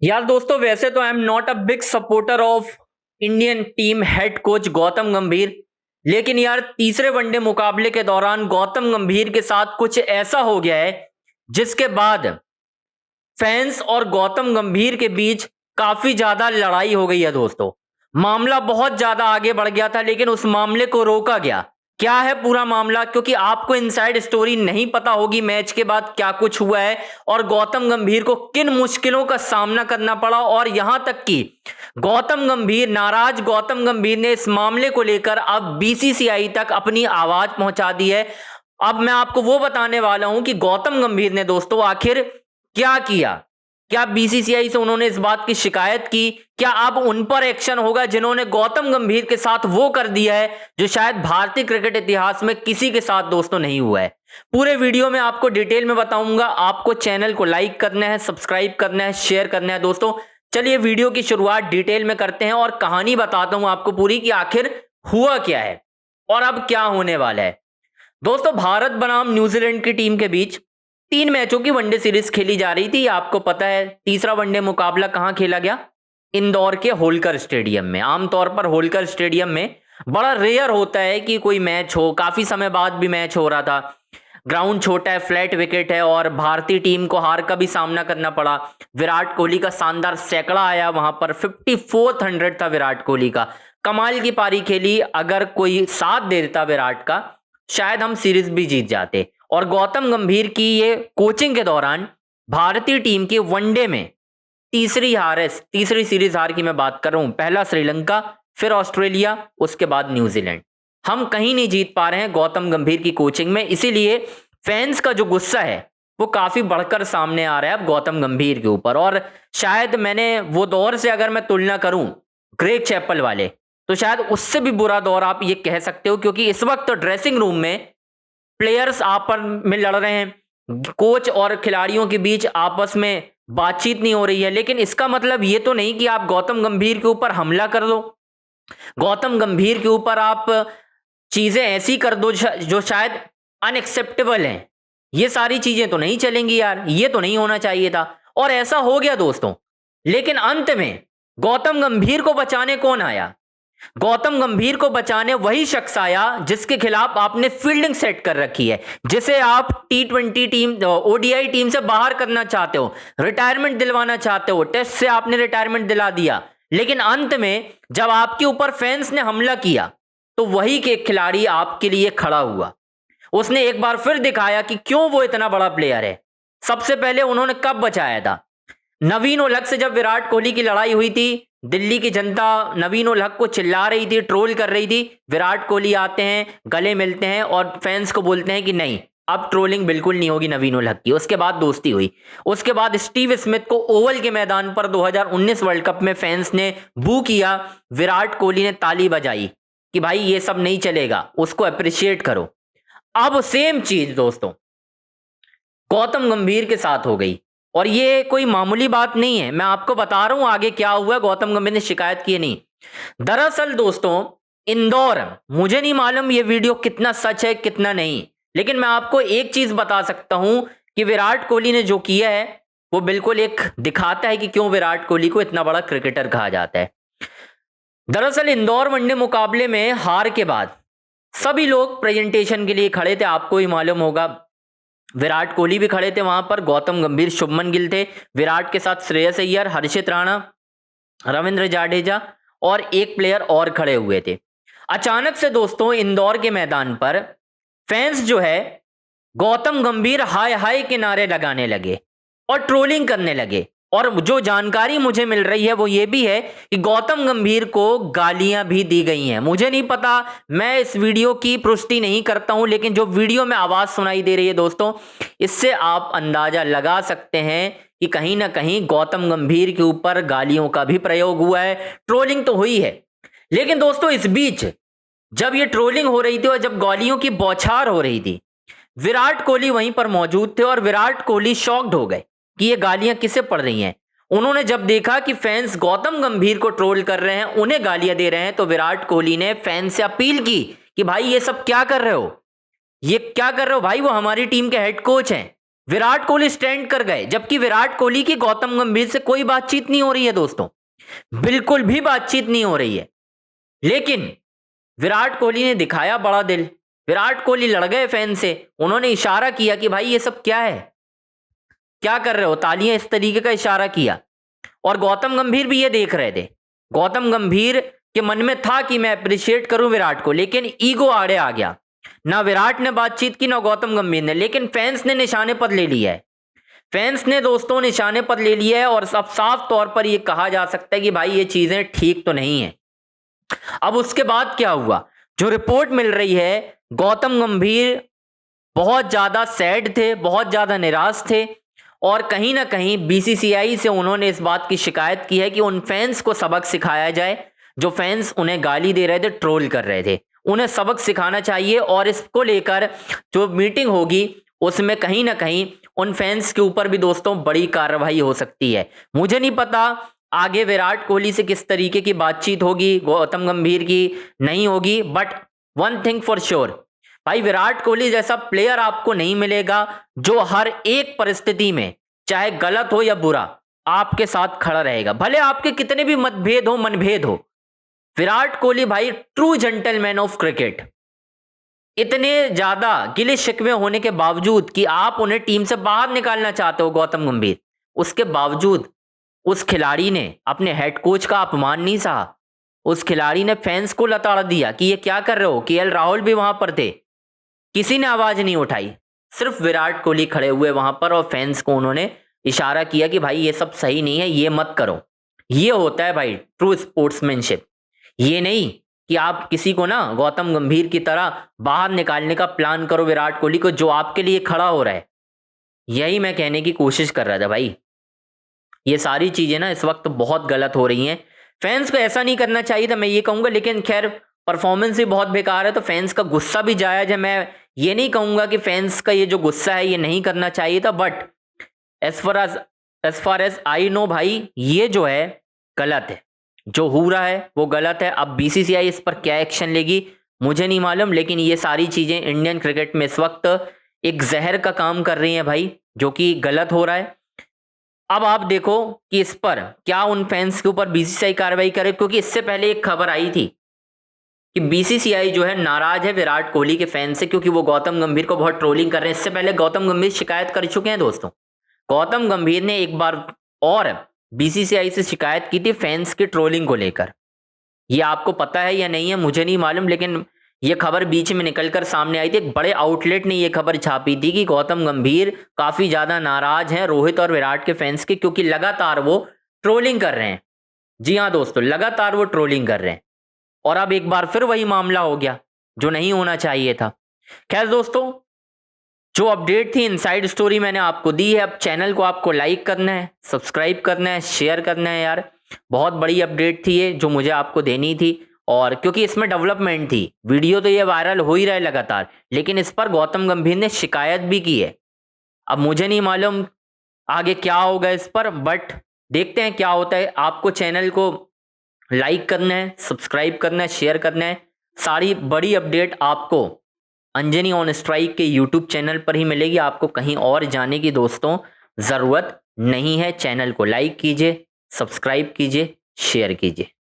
यार दोस्तों, वैसे तो I am not a big supporter of Indian team head coach Gautam गंभीर। लेकिन यार तीसरे वनडे मुकाबले के दौरान गौतम गंभीर के साथ कुछ ऐसा हो गया है जिसके बाद फैंस और गौतम गंभीर के बीच काफी ज्यादा लड़ाई हो गई है दोस्तों। मामला बहुत ज्यादा आगे बढ़ गया था, लेकिन उस मामले को रोका गया। क्या है पूरा मामला, क्योंकि आपको इनसाइड स्टोरी नहीं पता होगी मैच के बाद क्या कुछ हुआ है और गौतम गंभीर को किन मुश्किलों का सामना करना पड़ा, और यहां तक कि नाराज गौतम गंभीर ने इस मामले को लेकर अब बीसीसीआई तक अपनी आवाज पहुंचा दी है। अब मैं आपको वो बताने वाला हूं कि गौतम गंभीर ने दोस्तों आखिर क्या किया। क्या बीसीसीआई से उन्होंने इस बात की शिकायत की? क्या अब उन पर एक्शन होगा जिन्होंने गौतम गंभीर के साथ वो कर दिया है जो शायद भारतीय क्रिकेट इतिहास में किसी के साथ दोस्तों नहीं हुआ है? पूरे वीडियो में आपको डिटेल में बताऊंगा। आपको चैनल को लाइक करना है, सब्सक्राइब करना है, शेयर करना है दोस्तों। चलिए वीडियो की शुरुआत डिटेल में करते हैं और कहानी बताता हूं आपको पूरी कि आखिर हुआ क्या है और अब क्या होने वाला है। दोस्तों, भारत बनाम न्यूजीलैंड की टीम के बीच 3 मैचों की वनडे सीरीज खेली जा रही थी। आपको पता है तीसरा वनडे मुकाबला कहां खेला गया? इंदौर के होलकर स्टेडियम में। आमतौर पर होलकर स्टेडियम में बड़ा रेयर होता है कि कोई मैच हो, काफी समय बाद भी मैच हो रहा था। ग्राउंड छोटा है, फ्लैट विकेट है और भारतीय टीम को हार का भी सामना करना पड़ा। विराट कोहली का शानदार सैकड़ा आया वहां पर, 5400 था विराट कोहली का। कमाल की पारी खेली। अगर कोई साथ दे देता विराट का, शायद हम सीरीज भी जीत जाते। और गौतम गंभीर की ये कोचिंग के दौरान भारतीय टीम की वनडे में तीसरी हार है। तीसरी सीरीज हार की मैं बात कर रहा हूं। पहला श्रीलंका, फिर ऑस्ट्रेलिया, उसके बाद न्यूजीलैंड। हम कहीं नहीं जीत पा रहे हैं गौतम गंभीर की कोचिंग में। इसीलिए फैंस का जो गुस्सा है वो काफी बढ़कर सामने आ रहा है अब गौतम गंभीर के ऊपर। और शायद मैंने वो दौर से अगर मैं तुलना करूं ग्रेग चैपल वाले, तो शायद उससे भी बुरा दौर आप ये कह सकते हो, क्योंकि इस वक्त तो ड्रेसिंग रूम में प्लेयर्स आपस में लड़ रहे हैं, कोच और खिलाड़ियों के बीच आपस में बातचीत नहीं हो रही है। लेकिन इसका मतलब ये तो नहीं कि आप गौतम गंभीर के ऊपर हमला कर दो, गौतम गंभीर के ऊपर आप चीजें ऐसी कर दो जो शायद अनएक्सेप्टेबल हैं। ये सारी चीजें तो नहीं चलेंगी यार, ये तो नहीं होना चाहिए था और ऐसा हो गया दोस्तों। लेकिन अंत में गौतम गंभीर को बचाने कौन आया? गौतम गंभीर को बचाने वही शख्स आया जिसके खिलाफ आपने फील्डिंग सेट कर रखी है, जिसे आप T20 टीम, ओडीआई टीम से बाहर करना चाहते हो, रिटायरमेंट दिलवाना चाहते हो। टेस्ट से आपने रिटायरमेंट दिला दिया, लेकिन अंत में जब आपके ऊपर फैंस ने हमला किया तो वही के खिलाड़ी आपके लिए खड़ा हुआ। उसने एक बार फिर दिखाया कि क्यों वो इतना बड़ा प्लेयर है। सबसे पहले उन्होंने कब बचाया था? नवीन उल हक से जब विराट कोहली की लड़ाई हुई थी, दिल्ली की जनता नवीन उल हक को चिल्ला रही थी, ट्रोल कर रही थी। विराट कोहली आते हैं, गले मिलते हैं और फैंस को बोलते हैं कि नहीं, अब ट्रोलिंग बिल्कुल नहीं होगी नवीन उल हक की। उसके बाद दोस्ती हुई। उसके बाद स्टीव स्मिथ को ओवल के मैदान पर 2019 वर्ल्ड कप में फैंस ने बू किया, विराट कोहली ने ताली बजाई कि भाई ये सब नहीं चलेगा, उसको अप्रिशिएट करो। अब सेम चीज दोस्तों गौतम गंभीर के साथ हो गई और ये कोई मामूली बात नहीं है। मैं आपको बता रहा हूं आगे क्या हुआ। गौतम गंभीर ने शिकायत की नहीं। दरअसल दोस्तों इंदौर, मुझे नहीं मालूम ये वीडियो कितना सच है कितना नहीं, लेकिन मैं आपको एक चीज बता सकता हूं कि विराट कोहली ने जो किया है वो बिल्कुल एक दिखाता है कि क्यों विराट कोहली को इतना बड़ा क्रिकेटर कहा जाता है। दरअसल इंदौर वनडे मुकाबले में हार के बाद सभी लोग प्रेजेंटेशन के लिए खड़े थे। आपको ही मालूम होगा विराट कोहली भी खड़े थे वहां पर, गौतम गंभीर, शुभमन गिल थे, विराट के साथ श्रेयस अय्यर, हर्षित राणा, रविंद्र जाडेजा और एक प्लेयर और खड़े हुए थे। अचानक से दोस्तों इंदौर के मैदान पर फैंस जो है गौतम गंभीर हाय हाय के नारे लगाने लगे और ट्रोलिंग करने लगे। और जो जानकारी मुझे मिल रही है वो ये भी है कि गौतम गंभीर को गालियां भी दी गई हैं। मुझे नहीं पता, मैं इस वीडियो की पुष्टि नहीं करता हूं, लेकिन जो वीडियो में आवाज सुनाई दे रही है दोस्तों, इससे आप अंदाजा लगा सकते हैं कि कहीं ना कहीं गौतम गंभीर के ऊपर गालियों का भी प्रयोग हुआ है, ट्रोलिंग तो हुई है। लेकिन दोस्तों इस बीच जब ये ट्रोलिंग हो रही थी और जब गालियों की बौछार हो रही थी, विराट कोहली वहीं पर मौजूद थे और विराट कोहली शॉक्ड हो गए कि ये गालियां किसे पड़ रही हैं। उन्होंने जब देखा कि फैंस गौतम गंभीर को ट्रोल कर रहे हैं, उन्हें गालियां दे रहे हैं, तो विराट कोहली ने फैंस से अपील की कि भाई ये सब क्या कर रहे हो, ये क्या कर रहे हो भाई, वो हमारी टीम के हेड कोच हैं, विराट कोहली स्टैंड कर गए, जबकि विराट कोहली की गौतम गंभीर से कोई बातचीत नहीं हो रही है दोस्तों, बिल्कुल भी बातचीत नहीं हो रही है। लेकिन विराट कोहली ने दिखाया बड़ा दिल, विराट कोहली लड़ गए फैन से, उन्होंने इशारा किया कि भाई ये सब क्या है, क्या कर रहे हो, तालियां, इस तरीके का इशारा किया। और गौतम गंभीर भी ये देख रहे थे। गौतम गंभीर के मन में था कि मैं अप्रिशिएट करूं विराट को, लेकिन ईगो आड़े आ गया। ना विराट ने बातचीत की, ना गौतम गंभीर ने, लेकिन फैंस ने निशाने पर ले लिया है। फैंस ने दोस्तों निशाने पर ले लिया है और अब साफ तौर पर यह कहा जा सकता है कि भाई ये चीजें ठीक तो नहीं है। अब उसके बाद क्या हुआ, जो रिपोर्ट मिल रही है, गौतम गंभीर बहुत ज्यादा सैड थे, बहुत ज्यादा निराश थे और कहीं ना कहीं बीसीसीआई से उन्होंने इस बात की शिकायत की है कि उन फैंस को सबक सिखाया जाए, जो फैंस उन्हें गाली दे रहे थे, ट्रोल कर रहे थे, उन्हें सबक सिखाना चाहिए। और इसको लेकर जो मीटिंग होगी उसमें कहीं ना कहीं उन फैंस के ऊपर भी दोस्तों बड़ी कार्रवाई हो सकती है। मुझे नहीं पता आगे विराट कोहली से किस तरीके की बातचीत होगी, गौतम गंभीर की नहीं होगी, but one thing for sure, भाई विराट कोहली जैसा प्लेयर आपको नहीं मिलेगा जो हर एक परिस्थिति में, चाहे गलत हो या बुरा, आपके साथ खड़ा रहेगा, भले आपके कितने भी मतभेद हो, मनभेद हो। विराट कोहली भाई ट्रू जेंटलमैन ऑफ क्रिकेट। इतने ज्यादा गिले शिकवे होने के बावजूद कि आप उन्हें टीम से बाहर निकालना चाहते हो गौतम गंभीर, उसके बावजूद उस खिलाड़ी ने अपने हेड कोच का अपमान नहीं सहा। उस खिलाड़ी ने फैंस को लताड़ दिया कि ये क्या कर रहे हो। केएल राहुल भी वहां पर थे, किसी ने आवाज नहीं उठाई, सिर्फ विराट कोहली खड़े हुए वहां पर और फैंस को उन्होंने इशारा किया कि भाई ये सब सही नहीं है, ये मत करो। ये होता है भाई ट्रू स्पोर्ट्समैनशिप। ये नहीं कि आप किसी को ना गौतम गंभीर की तरह बाहर निकालने का प्लान करो विराट कोहली को, जो आपके लिए खड़ा हो रहा है। यही मैं कहने की कोशिश कर रहा था भाई। ये सारी चीजें ना इस वक्त बहुत गलत हो रही हैं। फैंस को ऐसा नहीं करना चाहिए था, मैं ये कहूंगा, लेकिन खैर परफॉर्मेंस भी बहुत बेकार है तो फैंस का गुस्सा भी जायज है। मैं ये नहीं कहूंगा कि फैंस का ये जो गुस्सा है ये नहीं करना चाहिए था, but as far as I know भाई ये जो है गलत है, जो हो रहा है वो गलत है। अब बीसीसीआई इस पर क्या एक्शन लेगी मुझे नहीं मालूम, लेकिन ये सारी चीजें इंडियन क्रिकेट में इस वक्त एक जहर का काम कर रही हैं भाई, जो कि गलत हो रहा है। अब आप देखो कि इस पर क्या उन फैंस के ऊपर बीसीसीआई कार्रवाई करे, क्योंकि इससे पहले एक खबर आई थी कि बीसीसीआई जो है नाराज है विराट कोहली के फैन से, क्योंकि वो गौतम गंभीर को बहुत ट्रोलिंग कर रहे हैं। इससे पहले गौतम गंभीर शिकायत कर चुके हैं दोस्तों। गौतम गंभीर ने एक बार और बीसीसीआई से शिकायत की थी फैंस की ट्रोलिंग को लेकर। ये आपको पता है या नहीं है मुझे नहीं मालूम, लेकिन ये खबर बीच में निकलकर सामने आई थी। एक बड़े आउटलेट ने ये खबर छापी थी कि गौतम गंभीर काफी ज्यादा नाराज हैं रोहित और विराट के फैंस के, क्योंकि लगातार वो ट्रोलिंग कर रहे हैं। जी हाँ दोस्तों, लगातार वो ट्रोलिंग कर रहे हैं और अब एक बार फिर वही मामला हो गया जो नहीं होना चाहिए था। खैर दोस्तों, जो अपडेट थी, इनसाइड स्टोरी मैंने आपको दी है। अब चैनल को आपको लाइक करना है, सब्सक्राइब करना है, शेयर करना है यार। बहुत बड़ी अपडेट थी ये जो मुझे आपको देनी थी, और क्योंकि इसमें डेवलपमेंट थी। वीडियो तो ये वायरल हो ही रहा है लगातार, लेकिन इस पर गौतम गंभीर ने शिकायत भी की है। अब मुझे नहीं मालूम आगे क्या होगा इस पर, बट देखते हैं क्या होता है। आपको चैनल को लाइक करना है, सब्सक्राइब करना है, शेयर करना है। सारी बड़ी अपडेट आपको अंजनी ऑन स्ट्राइक के यूट्यूब चैनल पर ही मिलेगी। आपको कहीं और जाने की दोस्तों ज़रूरत नहीं है। चैनल को लाइक कीजिए, सब्सक्राइब कीजिए, शेयर कीजिए।